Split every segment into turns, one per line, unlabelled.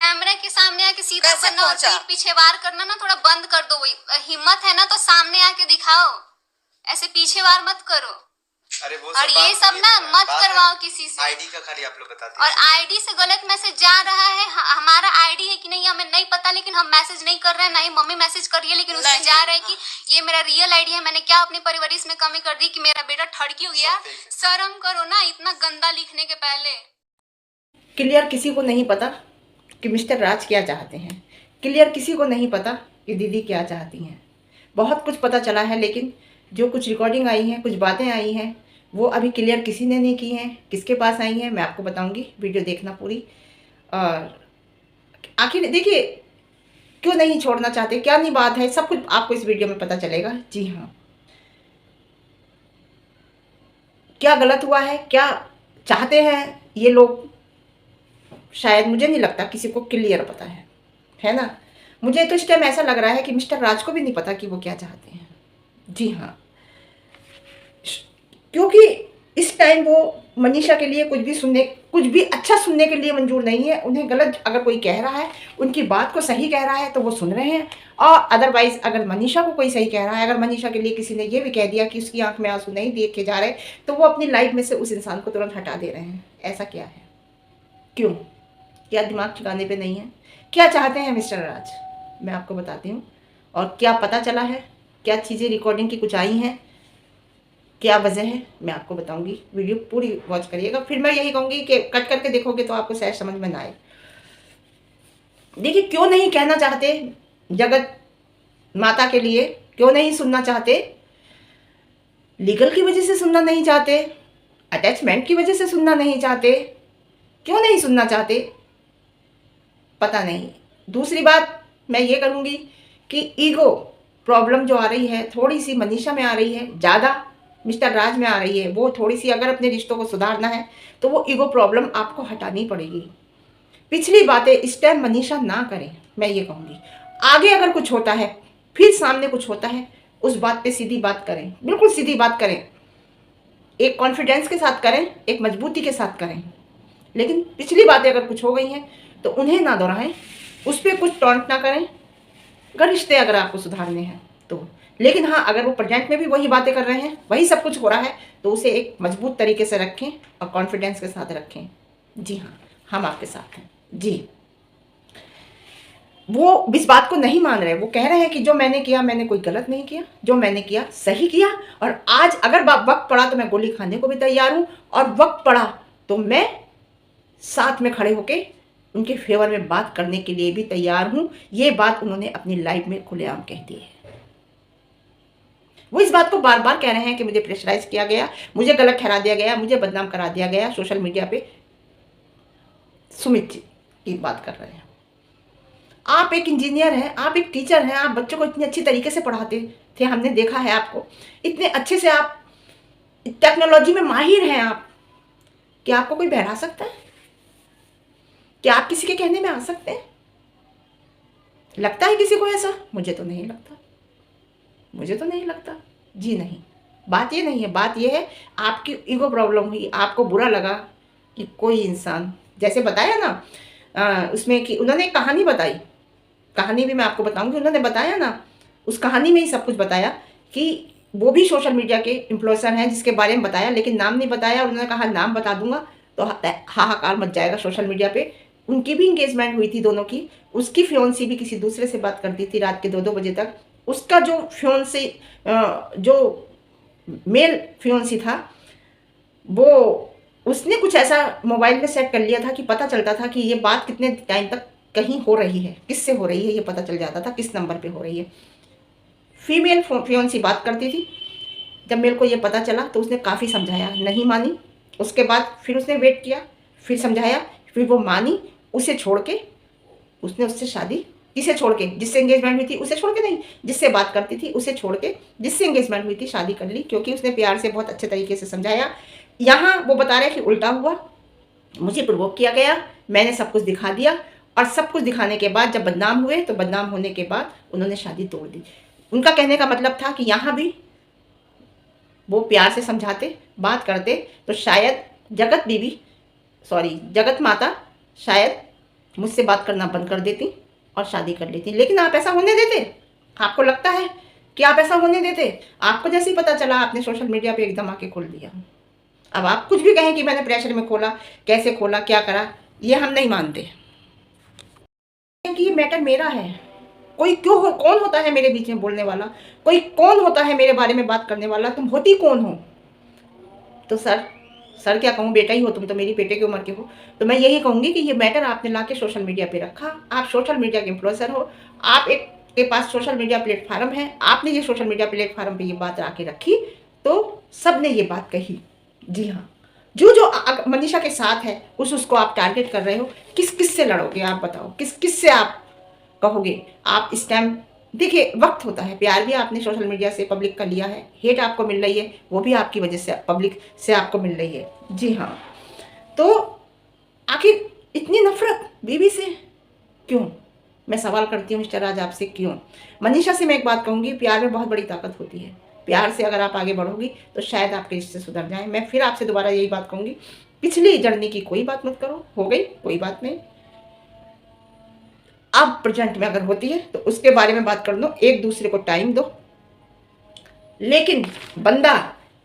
कैमरे के सामने आके सीधा
कैसे
करना और
पहुंचा?
पीठ पीछे वार करना ना थोड़ा बंद कर दो। हिम्मत है ना तो सामने आके दिखाओ, ऐसे पीछे वार मत करो।
अरे वो
और ये सब ना मत करवाओ किसी से।
आईडी का खाली आप लोग बता दीजिए।
और आईडी से गलत मैसेज जा रहा है, हमारा आईडी है कि नहीं हमें नहीं पता, लेकिन हम मैसेज नहीं कर रहे हैं, ना ही मम्मी मैसेज कर रही है, लेकिन उससे जा रहा है कि ये मेरा रियल आईडी है। मैंने क्या अपनी परवरिश में कमी कर दी कि मेरा बेटा ठड़की हो गया? शर्म करो ना इतना गंदा लिखने के पहले।
क्लियर किसी को नहीं पता कि मिस्टर राज क्या चाहते हैं, क्लियर किसी को नहीं पता कि दीदी क्या चाहती हैं। बहुत कुछ पता चला है, लेकिन जो कुछ रिकॉर्डिंग आई हैं, कुछ बातें आई हैं, वो अभी क्लियर किसी ने नहीं की हैं। किसके पास आई हैं मैं आपको बताऊंगी, वीडियो देखना पूरी। और आखिर देखिए क्यों नहीं छोड़ना चाहते, क्या नहीं बात है, सब कुछ आपको इस वीडियो में पता चलेगा। जी हाँ, क्या गलत हुआ है, क्या चाहते हैं ये लोग, शायद मुझे नहीं लगता किसी को क्लियर पता है ना। मुझे तो इस टाइम ऐसा लग रहा है कि मिस्टर राज को भी नहीं पता कि वो क्या चाहते हैं। जी हाँ, क्योंकि इस टाइम वो मनीषा के लिए कुछ भी अच्छा सुनने के लिए मंजूर नहीं है। उन्हें गलत अगर कोई कह रहा है, उनकी बात को सही कह रहा है तो वो सुन रहे हैं, और अदरवाइज अगर मनीषा को कोई सही कह रहा है, अगर मनीषा के लिए किसी ने ये भी कह दिया कि उसकी आंख में आंसू नहीं देखे जा रहे, तो वो अपनी लाइफ में से उस इंसान को तुरंत हटा दे रहे हैं। ऐसा क्या है, क्यों, क्या दिमाग ठिकाने पे नहीं है? क्या चाहते हैं मिस्टर राज, मैं आपको बताती हूँ। और क्या पता चला है, क्या चीज़ें रिकॉर्डिंग की कुछ आई हैं, क्या वजह है, मैं आपको बताऊंगी। वीडियो पूरी वॉच करिएगा। फिर मैं यही कहूँगी कि कट करके देखोगे तो आपको शायद समझ में ना आए। देखिए क्यों नहीं कहना चाहते जगत माता के लिए, क्यों नहीं सुनना चाहते, लीगल की वजह से सुनना नहीं चाहते, अटैचमेंट की वजह से सुनना नहीं चाहते, क्यों नहीं सुनना चाहते पता नहीं। दूसरी बात मैं ये करूँगी कि ईगो प्रॉब्लम जो आ रही है, थोड़ी सी मनीषा में आ रही है, ज़्यादा मिस्टर राज में आ रही है। वो थोड़ी सी अगर अपने रिश्तों को सुधारना है तो वो ईगो प्रॉब्लम आपको हटानी पड़ेगी। पिछली बातें इस टाइम मनीषा ना करें, मैं ये कहूँगी। आगे अगर कुछ होता है, फिर सामने कुछ होता है, उस बात पे सीधी बात करें, बिल्कुल सीधी बात करें, एक कॉन्फिडेंस के साथ करें, एक मजबूती के साथ करें। लेकिन पिछली बातें अगर कुछ हो गई हैं तो उन्हें ना दोहराएं, उस पर कुछ टॉन्ट ना करें, अगर रिश्ते अगर आपको सुधारने हैं तो। लेकिन हाँ, अगर वो प्रेजेंट में भी वही बातें कर रहे हैं, वही सब कुछ हो रहा है, तो उसे एक मजबूत तरीके से रखें और कॉन्फिडेंस के साथ रखें। जी हाँ, हम आपके साथ हैं। जी, वो इस बात को नहीं मान रहे, वो कह रहे हैं कि जो मैंने किया मैंने कोई गलत नहीं किया, जो मैंने किया सही किया, और आज अगर वक्त पड़ा तो मैं गोली खाने को भी तैयार हूँ, और वक्त पड़ा तो मैं साथ में खड़े होके उनके फेवर में बात करने के लिए भी तैयार हूँ। ये बात उन्होंने अपनी लाइफ में खुलेआम कह दी है। वो इस बात को बार बार कह रहे हैं कि मुझे प्रेशराइज किया गया, मुझे गलत ठहरा दिया गया, मुझे बदनाम करा दिया गया सोशल मीडिया पे। सुमित जी की बात कर रहे हैं। आप एक इंजीनियर हैं, आप एक टीचर हैं, आप बच्चों को इतनी अच्छी तरीके से पढ़ाते थे, हमने देखा है आपको, इतने अच्छे से आप टेक्नोलॉजी में माहिर हैं आप। क्या आपको कोई बहला सकता है? क्या आप किसी के कहने में आ सकते हैं? लगता है किसी को ऐसा? मुझे तो नहीं लगता, मुझे तो नहीं लगता। जी नहीं, बात ये नहीं है, बात ये है आपकी ईगो प्रॉब्लम हुई, आपको बुरा लगा कि कोई इंसान, जैसे बताया ना उसमें कि उन्होंने एक कहानी बताई, कहानी भी मैं आपको बताऊंगी। उन्होंने बताया ना, उस कहानी में ही सब कुछ बताया कि वो भी सोशल मीडिया के इन्फ्लुएंसर हैं, जिसके बारे में बताया, लेकिन नाम नहीं बताया। उन्होंने कहा नाम बता दूंगा तो हाहाकार मच जाएगा सोशल मीडिया पे। उनकी भी इंगेजमेंट हुई थी दोनों की, उसकी फियोन्सी भी किसी दूसरे से बात करती थी रात के 2-2 बजे तक। उसका जो फियोन्सी, जो मेल फियोन्सी था, वो उसने कुछ ऐसा मोबाइल में सेट कर लिया था कि पता चलता था कि ये बात कितने टाइम तक कहीं हो रही है, किससे हो रही है ये पता चल जाता था, किस नंबर पे हो रही है। फीमेल फियोन्सी बात करती थी। जब मेरे को ये पता चला तो उसने काफ़ी समझाया, नहीं मानी। उसके बाद फिर उसने वेट किया, फिर समझाया, फिर वो मानी। उसे छोड़ के उसने उससे शादी, किसे छोड़ के, जिससे एंगेजमेंट हुई थी उसे छोड़ के नहीं, जिससे बात करती थी उसे छोड़ के, जिससे एंगेजमेंट हुई थी शादी कर ली, क्योंकि उसने प्यार से बहुत अच्छे तरीके से समझाया। यहाँ वो बता रहे कि उल्टा हुआ, मुझे प्रोवोक किया गया, मैंने सब कुछ दिखा दिया, और सब कुछ दिखाने के बाद जब बदनाम हुए तो बदनाम होने के बाद उन्होंने शादी तोड़ दी। उनका कहने का मतलब था कि यहाँ भी वो प्यार से समझाते, बात करते, तो शायद जगत माता शायद मुझसे बात करना बंद कर देती और शादी कर लेती। लेकिन आप ऐसा होने देते? आपको लगता है कि आप ऐसा होने देते? आपको जैसे ही पता चला आपने सोशल मीडिया पे एकदम आके खोल दिया। अब आप कुछ भी कहें कि मैंने प्रेशर में खोला, कैसे खोला, क्या करा, ये हम नहीं मानते कि ये मैटर मेरा है। कोई कौन होता है मेरे बीच में बोलने वाला? कोई कौन होता है मेरे बारे में बात करने वाला? तुम होती कौन हो? तो सर क्या कहूँ, बेटा ही हो तुम तो, मेरी बेटे की उम्र के हो। तो मैं यही कहूँगी कि ये मैटर आपने ला के सोशल मीडिया पे रखा। आप सोशल मीडिया के इन्फ्लुएंसर हो, आप एक के पास सोशल मीडिया प्लेटफार्म है, आपने ये सोशल मीडिया प्लेटफार्म पे ये बात ला के रखी तो सब ने ये बात कही। जी हाँ, जो मनीषा के साथ है उसको आप टारगेट कर रहे हो। किस से लड़ोगे आप बताओ? किस से आप कहोगे? आप इस टाइम देखिए, वक्त होता है, प्यार भी आपने सोशल मीडिया से पब्लिक का लिया है, हेट आपको मिल रही है वो भी आपकी वजह से पब्लिक से आपको मिल रही है। जी हाँ, तो आखिर इतनी नफरत बीवी से क्यों? मैं सवाल करती हूँ मिस्टर राज आपसे, क्यों? मनीषा से मैं एक बात कहूँगी, प्यार में बहुत बड़ी ताकत होती है। प्यार से अगर आप आगे बढ़ोगी तो शायद आपके रिश्ते सुधर जाएं। मैं फिर आपसे दोबारा यही बात कहूँगी, पिछली जर्नी की कोई बात मत करो, हो गई कोई बात नहीं। अब प्रेजेंट में अगर होती है तो उसके बारे में बात कर लो, एक दूसरे को टाइम दो। लेकिन बंदा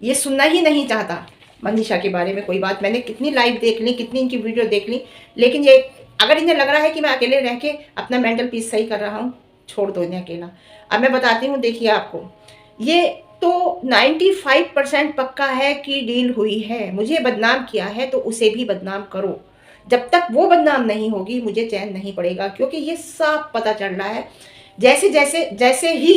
ये सुनना ही नहीं चाहता मनीषा के बारे में कोई बात। मैंने कितनी लाइव देख ली, कितनी इनकी वीडियो देख ली, लेकिन ये अगर इन्हें लग रहा है कि मैं अकेले रह के अपना मेंटल पीस सही कर रहा हूँ, छोड़ दो इन्हें अकेला। अब मैं बताती हूँ, देखिए आपको ये तो 95% पक्का है कि डील हुई है। मुझे बदनाम किया है तो उसे भी बदनाम करो। जब तक वो बदनाम नहीं होगी मुझे चैन नहीं पड़ेगा, क्योंकि ये साफ पता चल रहा है जैसे ही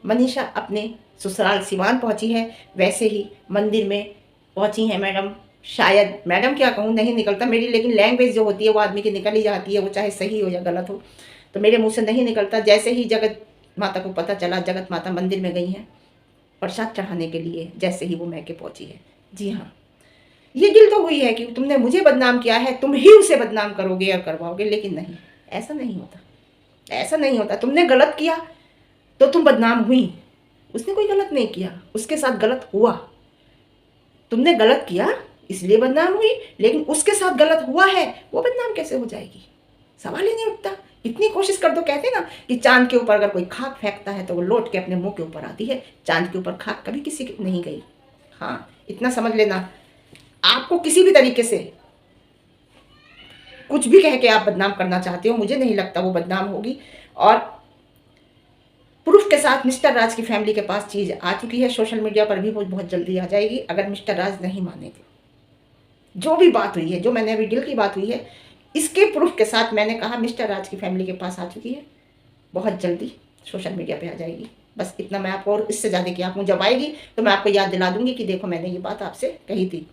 मनीषा अपने ससुराल सिवान पहुंची है वैसे ही मंदिर में पहुंची है मैडम। शायद मैडम क्या कहूँ, नहीं निकलता मेरी, लेकिन लैंग्वेज जो होती है वो आदमी की निकल ही जाती है, वो चाहे सही हो या गलत हो, तो मेरे मुंह से नहीं निकलता। जैसे ही जगत माता को पता चला, जगत माता मंदिर में गई हैं प्रसाद चढ़ाने के लिए, जैसे ही वो मैके पहुंची है। जी हाँ, ये दिल तो हुई है कि तुमने मुझे बदनाम किया है, तुम ही उसे बदनाम करोगे और करवाओगे, लेकिन नहीं, ऐसा नहीं होता, ऐसा नहीं होता। तुमने गलत किया तो तुम बदनाम हुई, उसने कोई गलत नहीं किया, उसके साथ गलत हुआ। तुमने गलत किया इसलिए बदनाम हुई, लेकिन उसके साथ गलत हुआ है, वो बदनाम कैसे हो जाएगी? सवाल ही नहीं उठता। इतनी कोशिश कर दो, कहते ना कि चांद के ऊपर अगर कोई खाक फेंकता है तो वो लौट के अपने मुंह के ऊपर आती है। चांद के ऊपर खाक कभी किसी की नहीं गई। हाँ, इतना समझ लेना, आपको किसी भी तरीके से कुछ भी कह के आप बदनाम करना चाहते हो, मुझे नहीं लगता वो बदनाम होगी। और प्रूफ के साथ मिस्टर राज की फैमिली के पास चीज़ आ चुकी है, सोशल मीडिया पर भी वो बहुत जल्दी आ जाएगी अगर मिस्टर राज नहीं माने तो। जो भी बात हुई है, जो मैंने अभी डील की बात हुई है, इसके प्रूफ के साथ मैंने कहा मिस्टर राज की फैमिली के पास आ चुकी है, बहुत जल्दी सोशल मीडिया पे आ जाएगी। बस इतना मैं आपको, और इससे ज़्यादा कि आप जब आएगी तो मैं आपको याद दिला दूंगी कि देखो मैंने ये बात आपसे कही थी।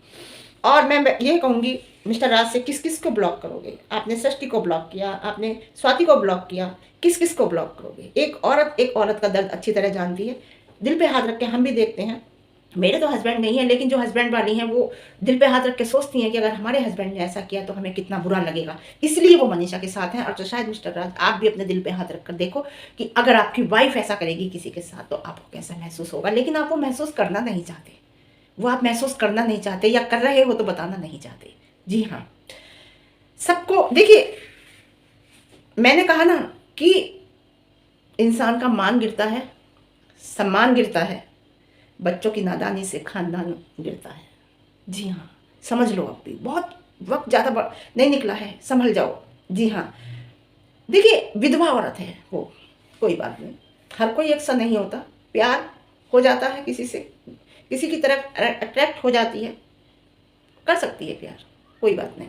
और मैं ये कहूँगी, मिस्टर राज से किस किस को ब्लॉक करोगे? आपने सृष्टि को ब्लॉक किया, आपने स्वाति को ब्लॉक किया, किस किस को ब्लॉक करोगे? एक औरत का दर्द अच्छी तरह जानती है। दिल पे हाथ रख के हम भी देखते हैं, मेरे तो हस्बैंड नहीं है, लेकिन जो हस्बैंड वाली हैं वो दिल पे हाथ रख के सोचती हैं कि अगर हमारे हस्बैंड ने ऐसा किया तो हमें कितना बुरा लगेगा, इसलिए वो मनीषा के साथ हैं। और तो शायद मिस्टर राज आप भी अपने दिल पे हाथ रख कर देखो कि अगर आपकी वाइफ ऐसा करेगी किसी के साथ तो आपको कैसा महसूस होगा। लेकिन आप वो महसूस करना नहीं चाहते, वो आप महसूस करना नहीं चाहते, या कर रहे हो तो बताना नहीं चाहते। जी हाँ, सबको देखिए, मैंने कहा ना कि इंसान का मान गिरता है, सम्मान गिरता है, बच्चों की नादानी से खानदान गिरता है। जी हाँ, समझ लो, अब भी बहुत वक्त ज़्यादा नहीं निकला है, संभल जाओ। जी हाँ, देखिए विधवा औरत है वो, कोई बात नहीं, हर कोई एक सा नहीं होता, प्यार हो जाता है किसी से, किसी की तरफ अट्रैक्ट हो जाती है, कर सकती है प्यार, कोई बात नहीं,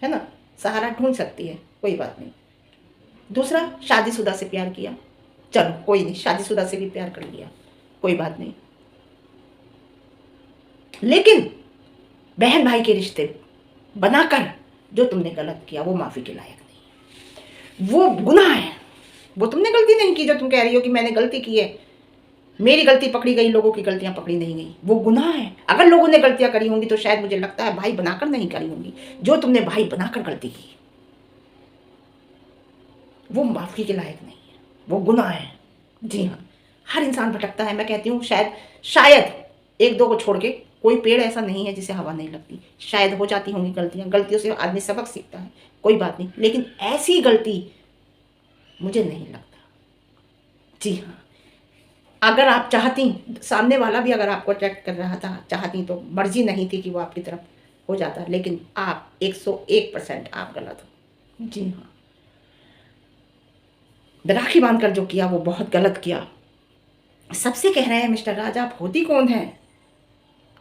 है ना, सहारा ढूंढ सकती है, कोई बात नहीं। दूसरा, शादीशुदा से प्यार किया, चलो कोई नहीं, शादीशुदा से भी प्यार कर लिया, कोई बात नहीं। लेकिन बहन भाई के रिश्ते बनाकर जो तुमने गलत किया वो माफ़ी के लायक नहीं, वो गुनाह है। वो तुमने गलती नहीं की जो तुम कह रही हो कि मैंने गलती की है, मेरी गलती पकड़ी गई, लोगों की गलतियां पकड़ी नहीं गई, वो गुनाह है। अगर लोगों ने गलतियां करी होंगी तो शायद मुझे लगता है भाई बनाकर नहीं करी होंगी। जो तुमने भाई बनाकर गलती की वो माफ़ी के लायक नहीं है, वो गुनाह है। जी हाँ, हर इंसान भटकता है, मैं कहती हूँ शायद एक दो को छोड़ के कोई पेड़ ऐसा नहीं है जिसे हवा नहीं लगती। शायद हो जाती होंगी गलतियाँ, गलतियों से आदमी सबक सीखता है, कोई बात नहीं, लेकिन ऐसी गलती मुझे नहीं लगता। जी हाँ, अगर आप चाहती, सामने वाला भी अगर आपको अट्रैक्ट कर रहा था, चाहती तो मर्जी नहीं थी कि वो आपकी तरफ हो जाता, लेकिन आप 101% आप गलत हो। जी हाँ, राखी बांधकर जो किया वो बहुत गलत किया। सबसे कह रहे हैं मिस्टर राज आप होती कौन हैं,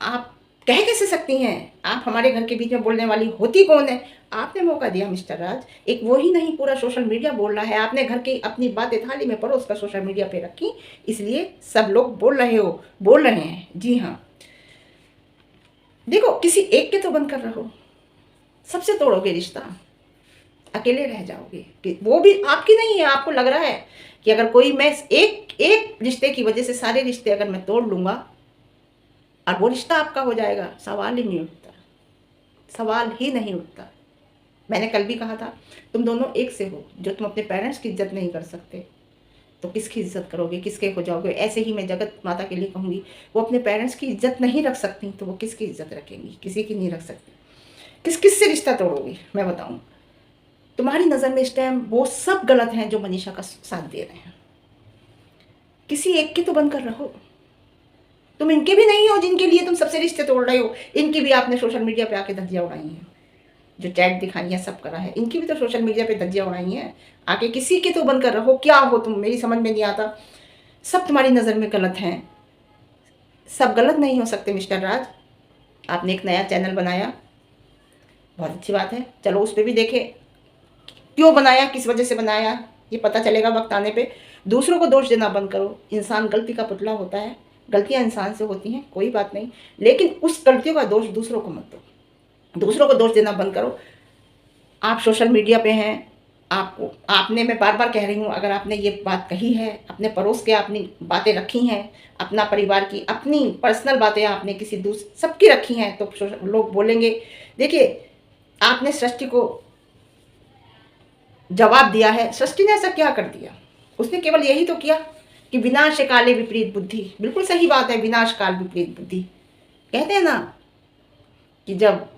आप कह कैसे सकती हैं, आप हमारे घर के बीच में बोलने वाली होती कौन है। आपने मौका दिया मिस्टर राज, एक वो ही नहीं पूरा सोशल मीडिया बोल रहा है, आपने घर की अपनी बातें थाली में परोस कर सोशल मीडिया पे रखी, इसलिए सब लोग बोल रहे हैं। जी हाँ, देखो किसी एक के तो बंद कर रहो, सबसे तोड़ोगे रिश्ता, अकेले रह जाओगे। कि वो भी आपकी नहीं है, आपको लग रहा है कि अगर कोई, मैं एक रिश्ते की वजह से सारे रिश्ते अगर मैं तोड़ लूँगा और वो रिश्ता आपका हो जाएगा, सवाल ही नहीं उठता, सवाल ही नहीं उठता। मैंने कल भी कहा था, तुम दोनों एक से हो, जो तुम अपने पेरेंट्स की इज्जत नहीं कर सकते तो किसकी इज्जत करोगे, किसके हो जाओगे। ऐसे ही मैं जगत माता के लिए कहूँगी, वो अपने पेरेंट्स की इज्जत नहीं रख सकती तो वो किसकी इज्जत रखेंगी, किसी की नहीं रख सकती। किस से रिश्ता तोड़ोगी, मैं बताऊँ। तुम्हारी नज़र में इस टाइम वो सब गलत हैं जो मनीषा का साथ दे रहे हैं। किसी एक की तो बंद कर रहो, तुम इनके भी नहीं हो जिनके लिए तुम सबसे रिश्ते तोड़ रहे हो। इनकी भी आपने सोशल मीडिया पे आके धज्जियाँ उड़ाई हैं, जो चैट दिखाई है सब करा है, इनकी भी तो सोशल मीडिया पे धज्जियाँ उड़ाई हैं। आके किसी के तो बंद कर रहो, क्या हो तुम, मेरी समझ में नहीं आता। सब तुम्हारी नज़र में गलत हैं, सब गलत नहीं हो सकते मिस्टर राज। आपने एक नया चैनल बनाया, बहुत अच्छी बात है, चलो उस पर भी देखे क्यों बनाया, किस वजह से बनाया, ये पता चलेगा वक्त आने पे। दूसरों को दोष देना बंद करो, इंसान गलती का पुतला होता है, गलतियां इंसान से होती हैं, कोई बात नहीं, लेकिन उस गलतियों का दोष दूसरों को मत दो, दूसरों को दोष देना बंद करो। आप सोशल मीडिया पे हैं, आपने, मैं बार बार कह रही हूँ, अगर आपने ये बात कही है, अपने पड़ोस के अपनी बातें रखी हैं, अपना परिवार की अपनी पर्सनल बातें आपने किसी सबकी रखी हैं, तो लोग बोलेंगे। देखिए, आपने सृष्टि को जवाब दिया है, सृष्टि ने ऐसा क्या कर दिया, उसने केवल यही तो किया कि विनाश काले विपरीत बुद्धि। बिल्कुल सही बात है, विनाश काल विपरीत बुद्धि। कहते हैं ना कि जब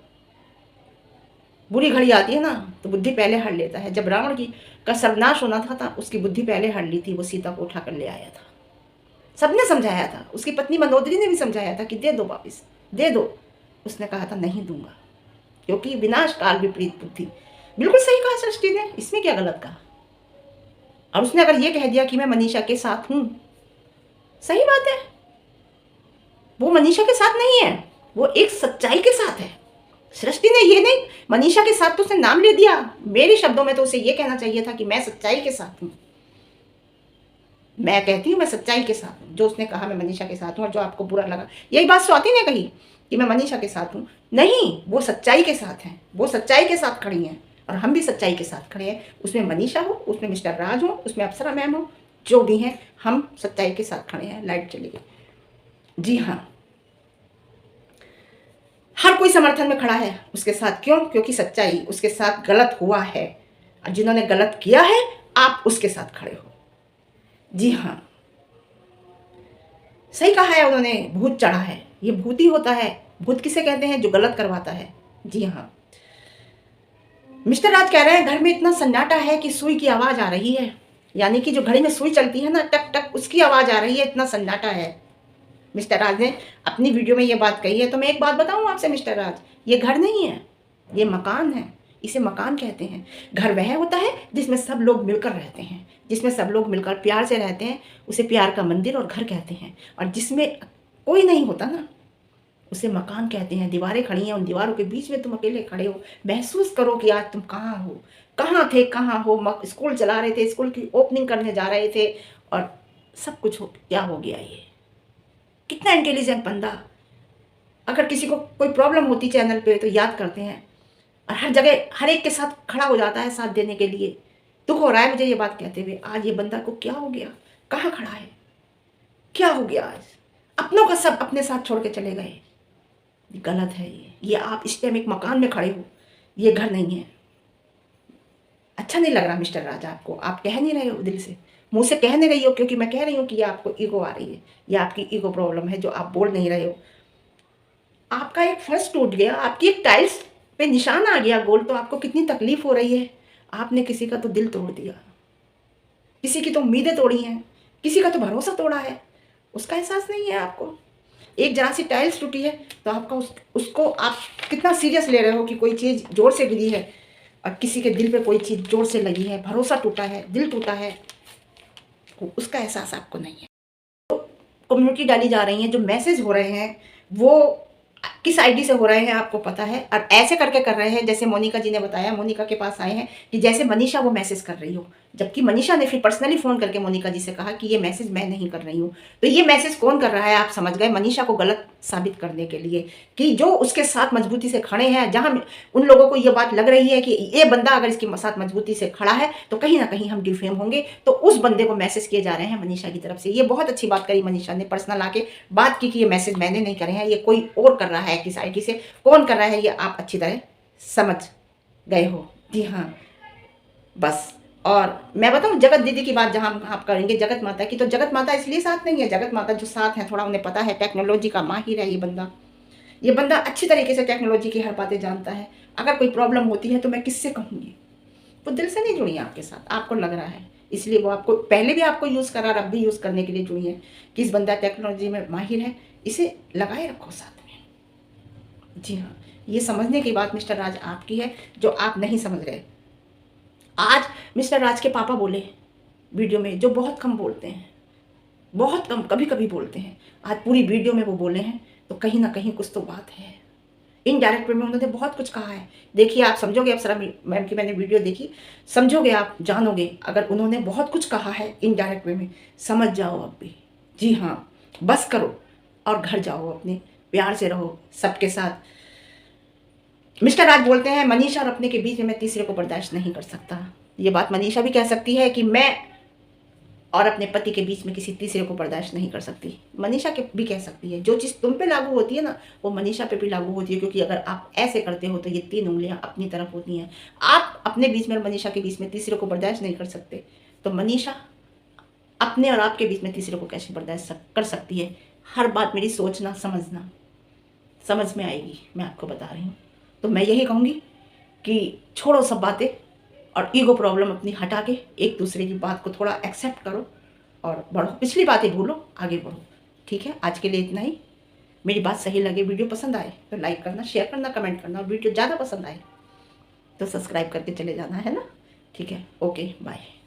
बुरी घड़ी आती है ना तो बुद्धि पहले हर लेता है। जब रावण का सर्वनाश होना था उसकी बुद्धि पहले हर ली थी, वो सीता को उठाकर ले आया था। सबने समझाया था, उसकी पत्नी मंदोदरी ने भी समझाया था कि दे दो, वापिस दे दो। उसने कहा था नहीं दूंगा, क्योंकि विनाश काल विपरीत बुद्धि। बिल्कुल सही कहा सृष्टि ने, इसमें क्या गलत कहा। और उसने अगर ये कह दिया कि मैं मनीषा के साथ हूं, सही बात है, वो मनीषा के साथ नहीं है, वो एक सच्चाई के साथ है। सृष्टि ने ये नहीं, मनीषा के साथ तो उसने नाम ले दिया, मेरे शब्दों में तो उसे ये कहना चाहिए था कि मैं सच्चाई के साथ हूं। मैं कहती हूँ मैं सच्चाई के साथ हूँ, जो उसने कहा मैं मनीषा के साथ हूँ, और जो आपको बुरा लगा, यही बात स्वाति ने कही कि मैं मनीषा के साथ हूँ। नहीं, वो सच्चाई के साथ हैं, वो सच्चाई के साथ खड़ी हैं, और हम भी सच्चाई के साथ खड़े हैं। उसमें मनीषा हो, उसमें मिस्टर राज हो, उसमें अप्सरा मैम हो, जो भी हैं, हम सच्चाई के साथ खड़े हैं। लाइट चली गई। जी हाँ, हर कोई समर्थन में खड़ा है उसके साथ। क्यों? क्योंकि सच्चाई उसके साथ गलत हुआ है, और जिन्होंने गलत किया है आप उसके साथ खड़े हो। जी हाँ, सही कहा है उन्होंने, भूत चढ़ा है। ये भूत ही होता है। भूत किसे कहते हैं? जो गलत करवाता है। जी हाँ, मिस्टर राज कह रहे हैं घर में इतना सन्नाटा है कि सुई की आवाज आ रही है, यानी कि जो घड़ी में सुई चलती है ना, टक टक, उसकी आवाज आ रही है, इतना सन्नाटा है। मिस्टर राज ने अपनी वीडियो में ये बात कही है। तो मैं एक बात बताऊं आपसे मिस्टर राज, ये घर नहीं है, ये मकान है। इसे मकान कहते हैं। घर वह होता है जिसमें सब लोग मिलकर रहते हैं, जिसमें सब लोग मिलकर प्यार से रहते हैं, उसे प्यार का मंदिर और घर कहते हैं। और जिसमें कोई नहीं होता ना, उसे मकान कहते हैं। दीवारें खड़ी हैं, उन दीवारों के बीच में तुम अकेले खड़े हो। महसूस करो कि आज तुम कहाँ हो, कहाँ थे, कहाँ हो। स्कूल चला रहे थे, स्कूल की ओपनिंग करने जा रहे थे, और सब कुछ क्या हो गया। ये कितना इंटेलिजेंट बंदा। अगर किसी को कोई प्रॉब्लम होती चैनल पे तो याद करते हैं, और हर जगह हर एक के साथ खड़ा हो जाता है साथ देने के लिए। दुख हो रहा है मुझे ये बात कहते हुए, आज ये बंदा को क्या हो गया, कहाँ खड़ा है, क्या हो गया। आज अपनों का सब अपने साथ छोड़ के चले गए। गलत है ये आप इस टाइम एक मकान में खड़े हो, ये घर नहीं है। अच्छा नहीं लग रहा मिस्टर राजा आपको, आप कह नहीं रहे हो दिल से, मुंह से कह नहीं रही हो, क्योंकि मैं कह रही हूँ कि ये आपको ईगो आ रही है, ये आपकी ईगो प्रॉब्लम है जो आप बोल नहीं रहे हो। आपका एक फर्श टूट गया, आपकी एक टाइल्स पे निशान आ गया गोल, तो आपको कितनी तकलीफ हो रही है। आपने किसी का तो दिल तोड़ दिया, किसी की तो उम्मीदें तोड़ी हैं, किसी का तो भरोसा तोड़ा है, उसका एहसास नहीं है आपको। एक जरा सी टाइल्स टूटी है तो आपका उसको आप कितना सीरियस ले रहे हो कि कोई चीज़ जोर से गिरी है, और किसी के दिल पे कोई चीज़ जोर से लगी है, भरोसा टूटा है, दिल टूटा है, उसका एहसास आपको नहीं है। तो कम्युनिटी डाली जा रही है, जो मैसेज हो रहे हैं वो किस आईडी से हो रहे हैं आपको पता है, और ऐसे करके कर रहे हैं जैसे मोनिका जी ने बताया, मोनिका के पास आए हैं कि जैसे मनीषा वो मैसेज कर रही हो, जबकि मनीषा ने फिर पर्सनली फ़ोन करके मोनिका जी से कहा कि ये मैसेज मैं नहीं कर रही हूँ। तो ये मैसेज कौन कर रहा है आप समझ गए, मनीषा को गलत साबित करने के लिए, कि जो उसके साथ मजबूती से खड़े हैं, जहाँ उन लोगों को ये बात लग रही है कि ये बंदा अगर इसके साथ मजबूती से खड़ा है तो कहीं ना कहीं हम डिफेम होंगे, तो उस बंदे को मैसेज किए जा रहे हैं मनीषा की तरफ से। ये बहुत अच्छी बात करी मनीषा ने, पर्सनल आके बात की कि ये मैसेज मैंने नहीं करे हैं, ये कोई और कर रहा है किस आईडी से, कौन कर रहा है ये आप अच्छी तरह समझ गए हो। जी हाँ, बस। और मैं बताऊं जगत दीदी की बात जहां आप करेंगे जगत माता की, तो जगत माता इसलिए साथ नहीं है, जगत माता जो साथ है थोड़ा उन्हें पता है, टेक्नोलॉजी का माहिर है ये बंदा अच्छी तरीके से टेक्नोलॉजी की हर बातें जानता है। अगर कोई प्रॉब्लम होती है तो मैं किससे कहूँगी, वो दिल से नहीं जुड़ी है आपके साथ, आपको लग रहा है, इसलिए वो आपको पहले भी आपको यूज़ करा, अब भी यूज़ करने के लिए जुड़ी है कि इस बंदा टेक्नोलॉजी में माहिर है, इसे लगाए रखो साथ में। जी हाँ, ये समझने की बात मिस्टर राज आपकी है जो आप नहीं समझ रहे। आज मिस्टर राज के पापा बोले वीडियो में, जो बहुत कम बोलते हैं, बहुत कम कभी कभी बोलते हैं, आज पूरी वीडियो में वो बोले हैं, तो कहीं ना कहीं कुछ तो बात है। इनडायरेक्ट वे में उन्होंने बहुत कुछ कहा है। देखिए आप समझोगे, अप्सरा मैम की मैंने वीडियो देखी, समझोगे आप, जानोगे। अगर उन्होंने बहुत कुछ कहा है इनडायरेक्ट वे में, समझ जाओ अब भी। जी हाँ, बस करो और घर जाओ, अपने प्यार से रहो सबके साथ। मिस्टर राज बोलते हैं मनीषा और अपने के बीच में मैं तीसरे को बर्दाश्त नहीं कर सकता। ये बात मनीषा भी कह सकती है कि मैं और अपने पति के बीच में किसी तीसरे को बर्दाश्त नहीं कर सकती। मनीषा के भी कह सकती है, जो चीज़ तुम पे लागू होती है ना वो मनीषा पे भी लागू होती है, क्योंकि अगर आप ऐसे करते हो तो ये 3 उंगलियां अपनी तरफ होती हैं। आप अपने बीच में और मनीषा के बीच में तीसरे को बर्दाश्त नहीं कर सकते, तो मनीषा अपने और आपके बीच में तीसरे को कैसे बर्दाश्त कर सकती है। हर बात मेरी सोचना समझना, समझ में आएगी, मैं आपको बता रही हूँ। तो मैं यही कहूँगी कि छोड़ो सब बातें और ईगो प्रॉब्लम अपनी हटा के एक दूसरे की बात को थोड़ा एक्सेप्ट करो और बढ़ो, पिछली बातें भूलो, आगे बढ़ो। ठीक है, आज के लिए इतना ही। मेरी बात सही लगे, वीडियो पसंद आए तो लाइक करना, शेयर करना, कमेंट करना, और वीडियो ज़्यादा पसंद आए तो सब्सक्राइब करके चले जाना है ना। ठीक है, ओके, बाय।